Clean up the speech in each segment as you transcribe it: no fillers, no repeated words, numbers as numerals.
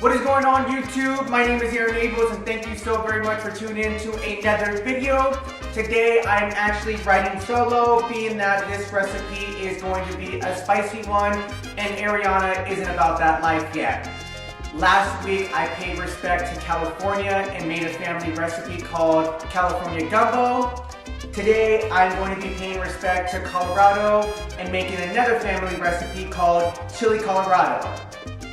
What is going on YouTube? My name is Arbol and thank you so very much for tuning in to another video. Today I'm actually riding solo, being that this recipe is going to be a spicy one and Ariana isn't about that life yet. Last week I paid respect to California and made a family recipe called California Gumbo. Today I'm going to be paying respect to Colorado and making another family recipe called Chili Colorado.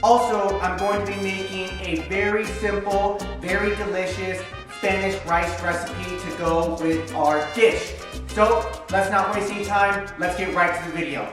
Also, I'm going to be making a very simple, very delicious Spanish rice recipe to go with our dish. So, let's not waste any time, let's get right to the video.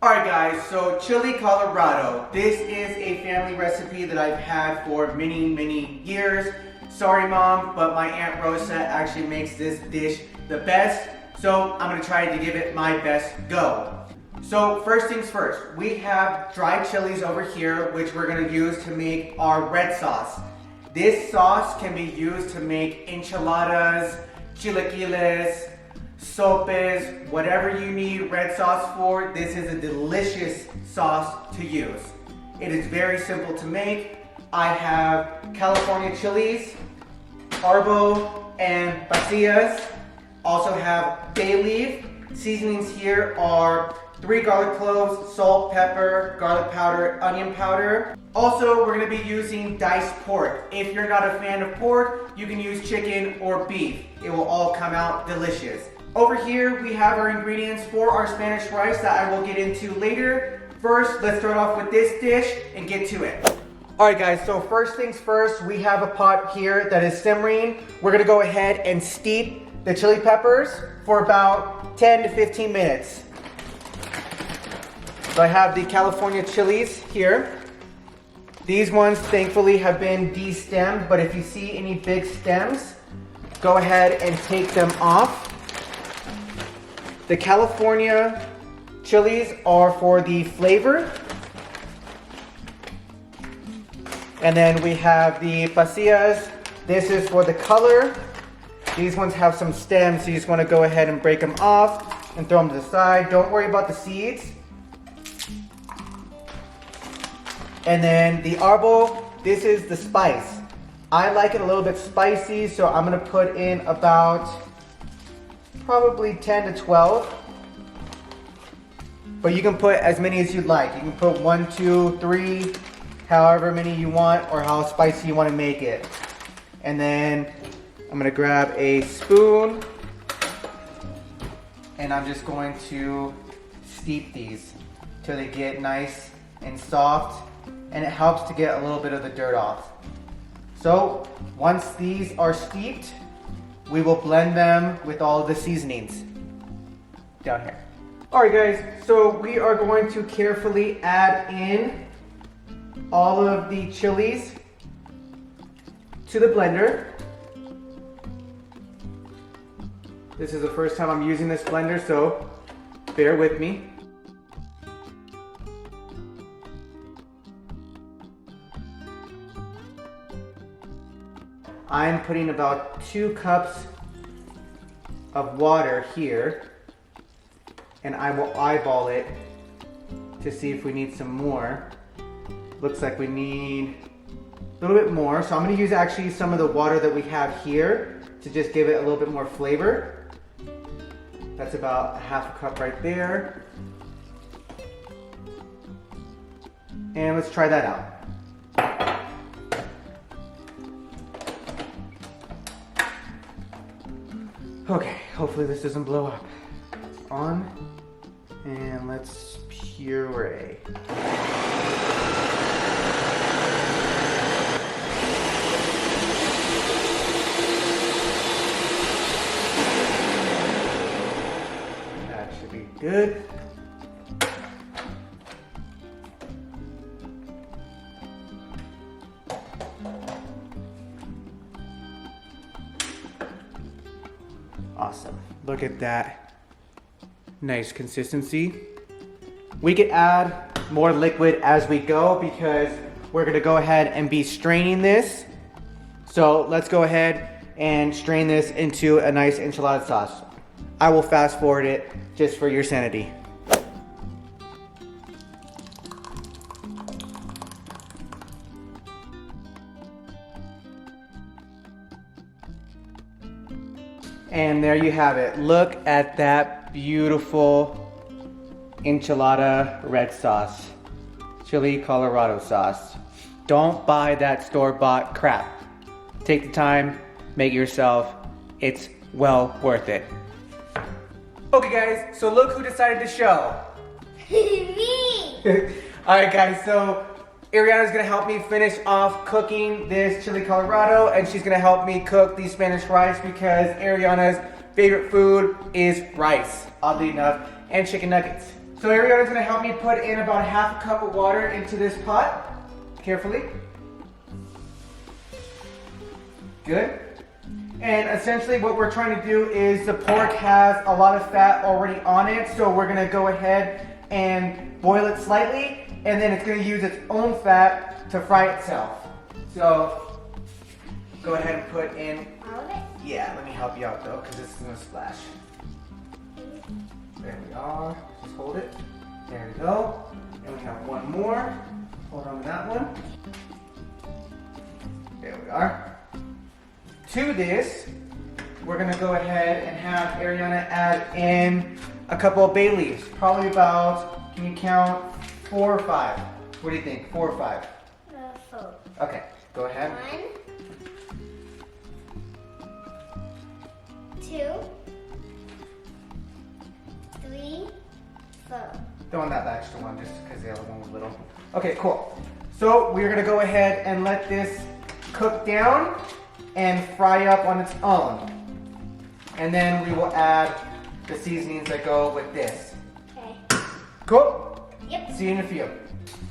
Alright guys, so Chili Colorado. This is a family recipe that I've had for many years. Sorry Mom, but my Aunt Rosa actually makes this dish the best, so I'm going to try to give it my best go. So first things first, we have dried chilies over here, which we're going to use to make our red sauce. This sauce can be used to make enchiladas, chilaquiles, sopes, whatever you need red sauce for. This is a delicious sauce to use. It is very simple to make. I have California chilies, Arbol, and Pasillas. Also have bay leaf. Seasonings here are 3 garlic cloves, salt, pepper, garlic powder, onion powder. Also, we're going to be using diced pork. If you're not a fan of pork, you can use chicken or beef. It will all come out delicious. Over here, we have our ingredients for our Spanish rice that I will get into later. First, let's start off with this dish and get to it. Alright guys, so first things first, we have a pot here that is simmering. We're going to go ahead and steep the chili peppers for about 10 to 15 minutes. So I have the California chilies here. These ones thankfully have been de-stemmed, but if you see any big stems, go ahead and take them off. The California chilies are for the flavor. And then we have the pasillas. This is for the color. These ones have some stems, so you just want to go ahead and break them off and throw them to the side. Don't worry about the seeds. And then the arbol, this is the spice. I like it a little bit spicy, so I'm going to put in about probably 10 to 12. But you can put as many as you'd like. You can put 1, 2, 3, however many you want or how spicy you want to make it. And then I'm going to grab a spoon and I'm just going to steep these till they get nice and soft, and it helps to get a little bit of the dirt off. So once these are steeped, we will blend them with all of the seasonings down here. Alright guys, so we are going to carefully add in all of the chilies to the blender. This is the first time I'm using this blender, so bear with me. I'm putting about 2 cups of water here, and I will eyeball it to see if we need some more. Looks like we need a little bit more, so I'm going to use actually some of the water that we have here to just give it a little bit more flavor. That's about a 1/2 cup right there. And let's try that out. Okay, hopefully this doesn't blow up. On, and let's puree. That should be good. Awesome. Look at that. Nice consistency. We can add more liquid as we go because we're gonna go ahead and be straining this. So let's go ahead and strain this into a nice enchilada sauce. I will fast forward it just for your sanity. And there you have it. Look at that beautiful enchilada red sauce. Chile Colorado sauce. Don't buy that store-bought crap. Take the time, make it yourself. It's well worth it. Okay guys, so look who decided to show. Me! Alright guys, so Ariana's gonna help me finish off cooking this chili Colorado, and she's gonna help me cook the Spanish rice because Ariana's favorite food is rice, oddly enough, and chicken nuggets. So Ariana's gonna help me put in about half a cup of water into this pot, carefully. Good. And essentially what we're trying to do is the pork has a lot of fat already on it, so we're gonna go ahead and boil it slightly, and then it's gonna use its own fat to fry itself. So go ahead and put in. All of it? Yeah, let me help you out though, because this is gonna splash. There we are. Just hold it. There we go. And we have one more. Hold on to that one. There we are. To this, we're gonna go ahead and have Ariana add in a couple of bay leaves. Probably about, can you count, 4 or 5? What do you think, 4 or 5? 4. Okay, go ahead. 1, 2, 3, 4. Throw in that extra one just because the other one was little. Okay, cool. So we're gonna go ahead and let this cook down and fry up on its own. And then we will add the seasonings that go with this. Okay. Cool? Yep. See you in a few.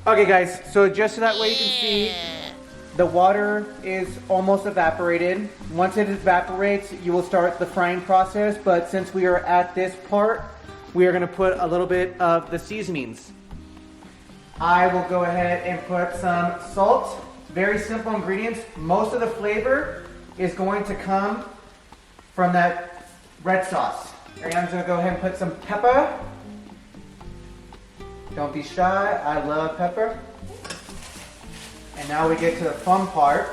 Okay guys, so just so that way you can see, the water is almost evaporated. Once it evaporates, you will start the frying process, but since we are at this part, we are gonna put a little bit of the seasonings. I will go ahead and put some salt. Very simple ingredients. Most of the flavor is going to come from that red sauce. Ariana's gonna go ahead and put some pepper. Don't be shy, I love pepper. And now we get to the fun part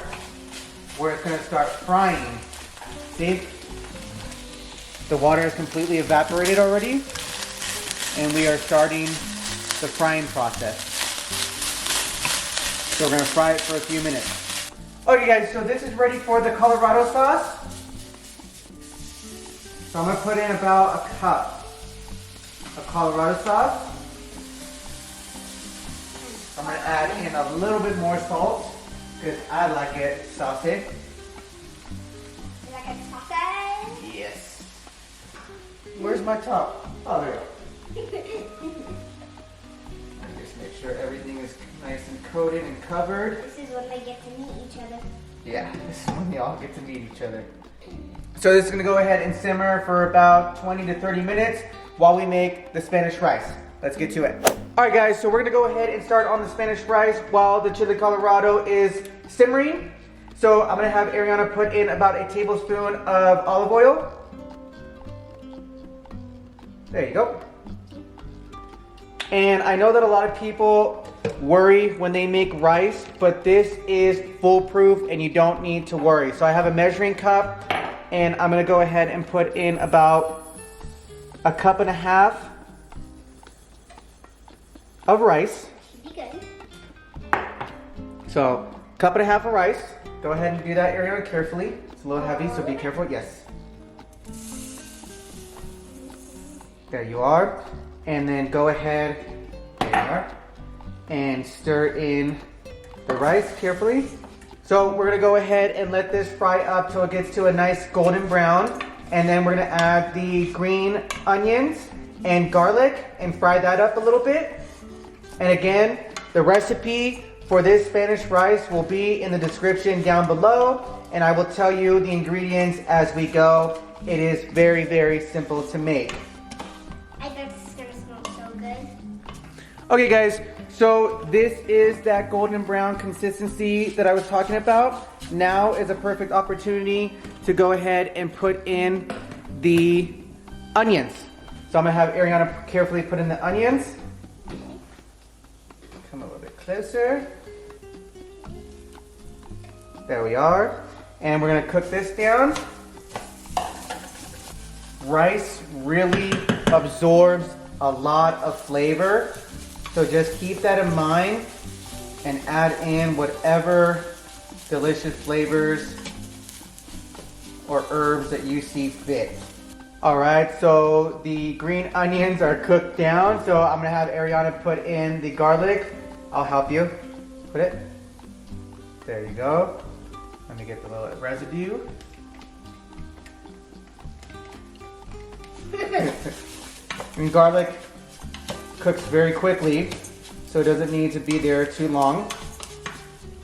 where it's gonna start frying. See? The water is completely evaporated already, and we are starting the frying process. So we're gonna fry it for a few minutes. Okay guys, so this is ready for the Colorado sauce. So I'm gonna put in about a cup of Colorado sauce. I'm gonna add in a little bit more salt because I like it saucy. You like it saucy? Yes. Where's my top? Oh, there we go. Just make sure everything is nice and coated and covered. This is when they get to meet each other. Yeah, this is when they all get to meet each other. So this is gonna go ahead and simmer for about 20 to 30 minutes while we make the Spanish rice. Let's get to it. All right guys, so we're gonna go ahead and start on the Spanish rice while the chili Colorado is simmering. So I'm gonna have Ariana put in about a tablespoon of olive oil. There you go. And I know that a lot of people worry when they make rice, but this is foolproof and you don't need to worry. So I have a measuring cup and I'm gonna go ahead and put in about a cup and a half of rice. Should be good. So, cup and a half of rice. Go ahead and do that, Ariana, carefully. It's a little heavy, so be careful. Yes. There you are. And then go ahead, there you are, and stir in the rice carefully. So we're gonna go ahead and let this fry up till it gets to a nice golden brown. And then we're gonna add the green onions and garlic and fry that up a little bit. And again, the recipe for this Spanish rice will be in the description down below, and I will tell you the ingredients as we go. It is very, very simple to make. I bet this is gonna smell so good. Okay guys, So this is that golden brown consistency that I was talking about. Now is a perfect opportunity to go ahead and put in the onions. So I'm gonna have Ariana carefully put in the onions. Come a little bit closer. There we are. And we're gonna cook this down. Rice really absorbs a lot of flavor. So just keep that in mind and add in whatever delicious flavors or herbs that you see fit. All right, so the green onions are cooked down. So I'm gonna have Ariana put in the garlic. I'll help you. Put it. There you go. Let me get the little residue. And garlic cooks very quickly, so it doesn't need to be there too long.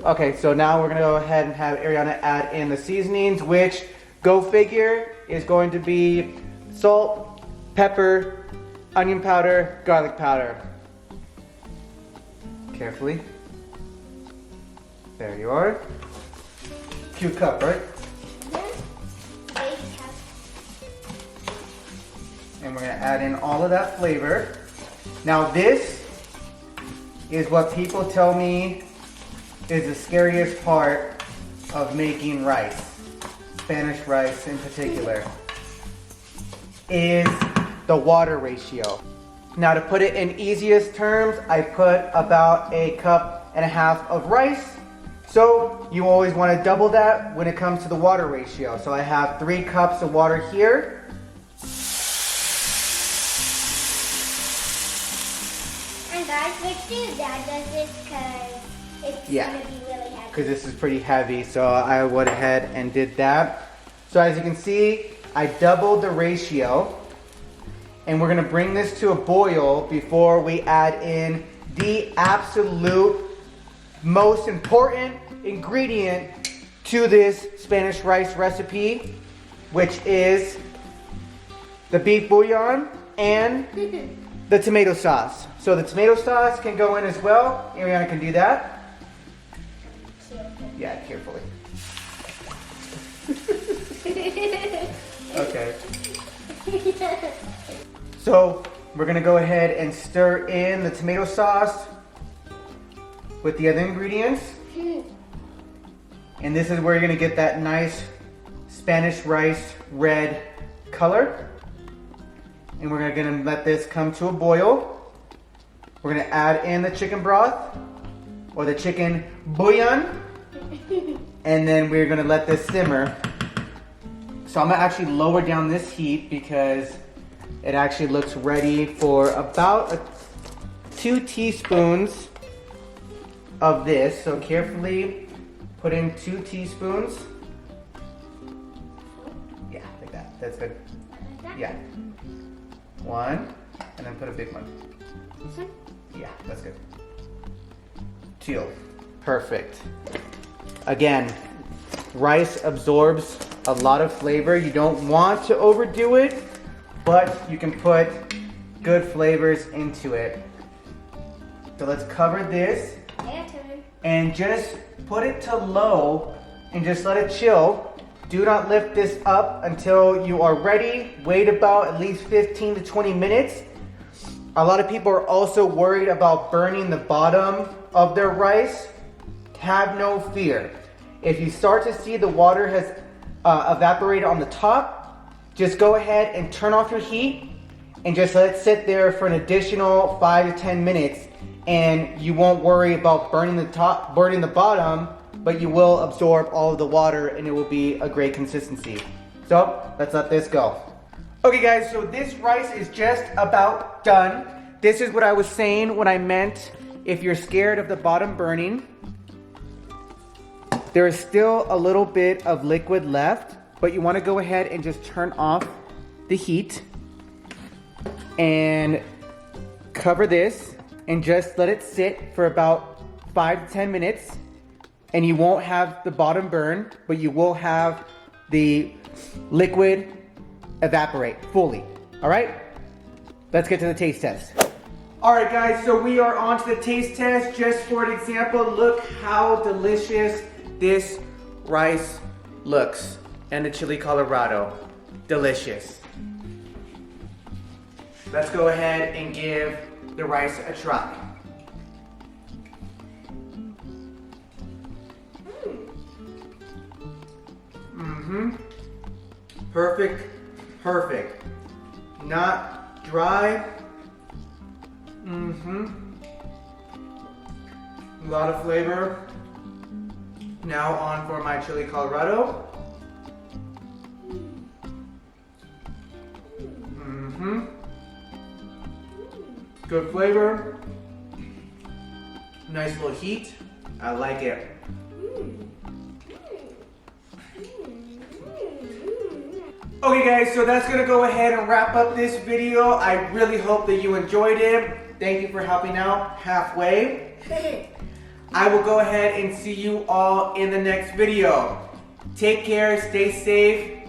Okay, so now we're gonna go ahead and have Ariana add in the seasonings, which, go figure, is going to be salt, pepper, onion powder, garlic powder. Carefully. There you are. Cute cup, right? And we're gonna add in all of that flavor. Now this is what people tell me is the scariest part of making rice, Spanish rice in particular, is the water ratio. Now to put it in easiest terms, I put about 1.5 cups of rice. So you always want to double that when it comes to the water ratio. So I have 3 cups of water here. And guys, let's do that does this because it's going to be really heavy. Because this is pretty heavy, so I went ahead and did that. So as you can see, I doubled the ratio. And we're going to bring this to a boil before we add in the absolute most important ingredient to this Spanish rice recipe, which is the beef bouillon and the tomato sauce. So the tomato sauce can go in as well. Ariana can do that. Yeah, carefully. Okay. So we're gonna go ahead and stir in the tomato sauce with the other ingredients. And this is where you're gonna get that nice Spanish rice red color. And we're gonna let this come to a boil. We're gonna add in the chicken broth or the chicken bouillon. And then we're gonna let this simmer. So I'm gonna actually lower down this heat because it actually looks ready for about 2 teaspoons of this. So carefully put in 2 teaspoons. Yeah, like that. That's good. Yeah. 1, and then put a big one. This one? Yeah, that's good. 2. Perfect. Again, rice absorbs a lot of flavor. You don't want to overdo it, but you can put good flavors into it. So let's cover this and just put it to low and just let it chill. Do not lift this up until you are ready. Wait about at least 15 to 20 minutes. A lot of people are also worried about burning the bottom of their rice. Have no fear. If you start to see the water has evaporated on the top, just go ahead and turn off your heat and just let it sit there for an additional 5 to 10 minutes, and you won't worry about burning the top, burning the bottom, but you will absorb all of the water and it will be a great consistency. So let's let this go. Okay guys, so this rice is just about done. This is what I was saying when I meant if you're scared of the bottom burning. There is still a little bit of liquid left, but you want to go ahead and just turn off the heat and cover this and just let it sit for about 5 to 10 minutes, and you won't have the bottom burn, but you will have the liquid evaporate fully. All right, let's get to the taste test. Alright guys, so we are on to the taste test. Just for an example, look how delicious this rice looks. And the chili Colorado. Delicious. Let's go ahead and give the rice a try. Perfect, perfect. Not dry. A lot of flavor. Now on for my chili Colorado. Good flavor. Nice little heat. I like it. Okay guys, so that's gonna go ahead and wrap up this video. I really hope that you enjoyed it. Thank you for helping out halfway. I will go ahead and see you all in the next video. Take care, stay safe,